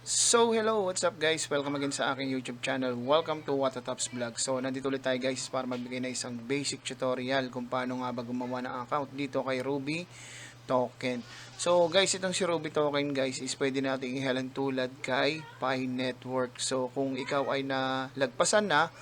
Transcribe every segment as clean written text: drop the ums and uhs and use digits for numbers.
So hello, what's up guys? Welcome again sa aking YouTube channel. Welcome to Watatops Vlog. So nandito ulit tayo guys para magbigay na isang basic tutorial kung paano nga ba gumawa ng account dito kay Ruby Token. So guys, itong si Ruby Token guys is pwede nating ihalan tulad kay Pi Network. So kung ikaw ay nalagpasan na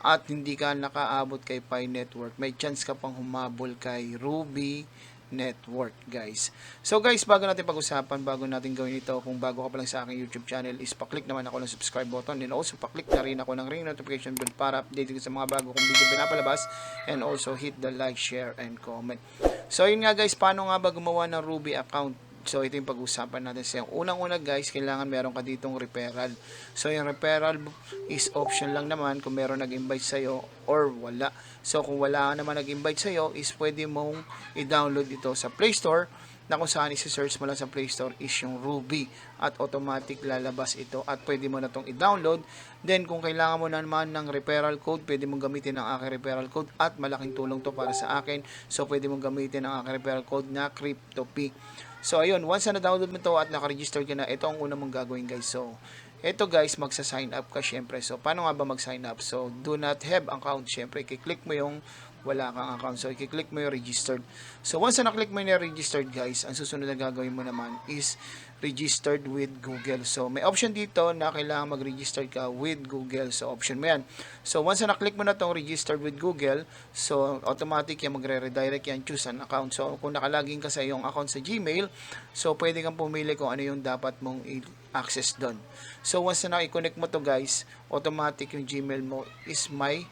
at hindi ka nakaabot kay Pi Network, may chance ka pang humabol kay Ruby Network guys. So guys, bago natin pag-usapan, bago natin gawin ito, kung bago ka pa lang sa aking YouTube channel, is pa-click naman ako ng subscribe button, and also pa-click na rin ako ng ring notification bell para update ko sa mga bago kong video pinapalabas, and also hit the like, share, and comment. So yun nga guys, paano nga ba gumawa ng Ruby account? So ito yung pag-usapan natin sa unang-una guys, kailangan meron ka ditong referral. So yung referral is option lang naman kung meron nag-invite sa'yo or wala. So kung wala naman nag-invite sa'yo, is pwede mong i-download ito sa Play Store, na kung saan isi-search mo lang sa Play Store is yung Ruby, at automatic lalabas ito at pwede mo na itong i-download. Then kung kailangan mo naman ng referral code, pwede mong gamitin ang aking referral code at malaking tulong to para sa akin. So pwede mong gamitin ang aking referral code na CryptoP. So ayun, once na download mo to at naka-register ka na, ito ang una mong gagawin guys. So ito guys, magsa-sign up ka syempre. So paano nga ba mag-sign up? So do not have account, syempre i-click mo yung wala kang account. So i-click mo yung registered. So once na na-click mo yung registered guys, ang susunod na gagawin mo naman is registered with Google. So may option dito na kailangan mag-register ka with Google. So option mo yan. So once na na-click mo na tong registered with Google, so automatic yan magre-redirect yan, choose an account. So kung nakalagin ka sa iyong account sa Gmail, so pwede kang pumili kung ano yung dapat mong i-access doon. So once na na-connect mo to guys, automatic yung Gmail mo is my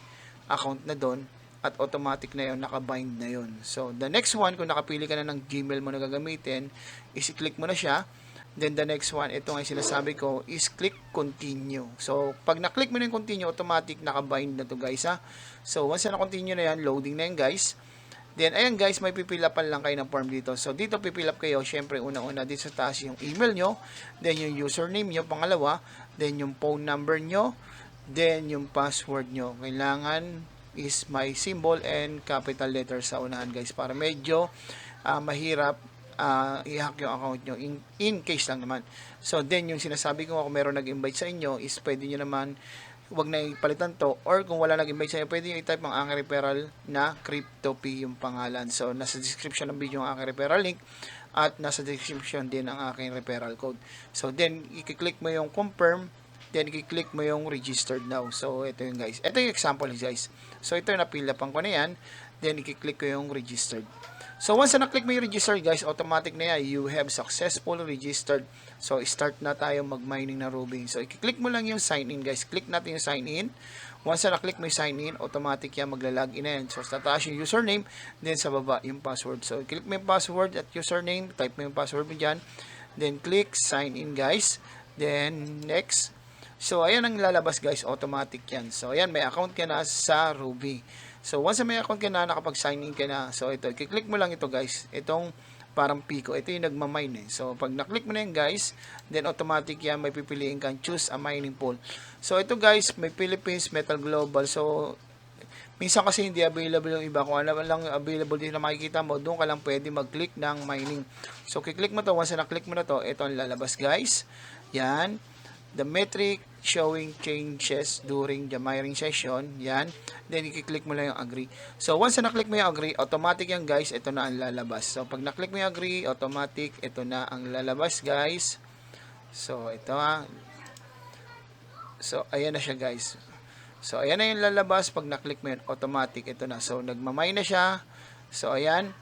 account na doon, at automatic na yun, nakabind na yun. So the next one, kung nakapili ka na ng Gmail mo na gagamitin, is i-click mo na siya. Then the next one, ito nga sinasabi ko, is click continue. So pag na-click mo na yung continue, automatic nakabind na to guys ha. So once na continue na yan, loading na yan guys. Then ayan guys, may pipilapan lang kayo ng form dito. So dito pipilap kayo, syempre una-una dito sa taas yung email nyo, then yung username nyo, pangalawa, then yung phone number nyo, then yung password nyo. Kailangan is my symbol and capital letters sa unahan guys, para medyo mahirap i-hack yung account nyo in case lang naman. So then yung sinasabi ko, kung meron nag-invite sa inyo, is pwede nyo naman wag na ipalitan to, or kung wala nag-invite sa inyo, pwede nyo i-type ang aking referral na CryptoP yung pangalan. So nasa description ng video ang aking referral link, at nasa description din ang aking referral code. So then i-click mo yung confirm, then i-click mo yung registered now. So ito yung guys, ito yung example guys. So ito yung napilapan ko na yan, then i-click ko yung registered. So once na na-click mo yung registered guys, automatic na yan, you have successful registered. So start na tayo mag-mining na Ruby. So i-click mo lang yung sign in guys, click natin yung sign in. Once na na-click mo yung sign in, automatic yan, magla-login na yan. So sa taas yung username, then sa baba yung password. So i-click mo yung password at username, type mo yung password mo dyan, then click sign in guys, then next. So ayan ang lalabas guys, automatic yan. So ayan, may account ka na sa Ruby. So once na may account ka na, nakapag-sign in ka na, so ito, i-click mo lang ito guys, itong parang Pico, ito yung nagmamine eh. So pag na-click mo na yan guys, then automatic yan, may pipiliin kang choose a mining pool. So ito guys, may Philippines, Metal Global. So minsan kasi hindi available yung iba. Kung ano lang available din na makikita mo, doon ka lang pwede mag-click ng mining. So kiklik mo to, once na na-click mo na to, ito ang lalabas guys. Yan, the metric showing changes during the mining session, yan. Then i-click mo lang yung agree. So once na na-click mo yung agree, automatic yan guys, ito na ang lalabas. So pag na-click mo yung agree, automatic ito na ang lalabas guys. So ito ha. So ayan na siya guys. So ayan na yung lalabas pag na-click mo yun, automatic ito na. So nagmamine na siya. So ayan,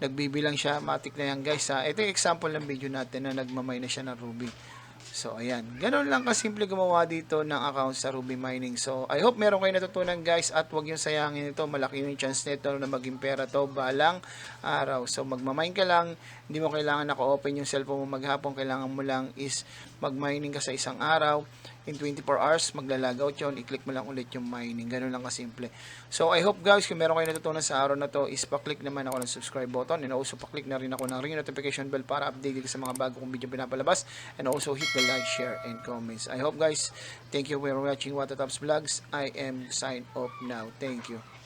nagbibilang siya, matik na yan guys ha. Ito yung example ng video natin na nagmamine na siya ng Ruby. So ayan, ganoon lang kasimple gumawa dito ng account sa Ruby Mining. So I hope meron kayo natutunan guys, at huwag yung sayangin ito, malaki yung chance nito na maging pera to balang araw. So magmamine ka lang, hindi mo kailangan naka-open yung cellphone mo maghapon, kailangan mo lang is mag-mining ka sa isang araw. In 24 hours, magla-log out yun, i-click mo lang ulit yung mining. Ganun lang kasimple. So I hope guys, kung meron kayo natutunan sa araw na to, is pa-click naman ako ng subscribe button, and also pa-click na rin ako ng ring notification bell para update sa mga bago kong video pinapalabas, and also hit the like, share, and comments. I hope guys, thank you for watching Watatops Vlogs. I am sign off now. Thank you.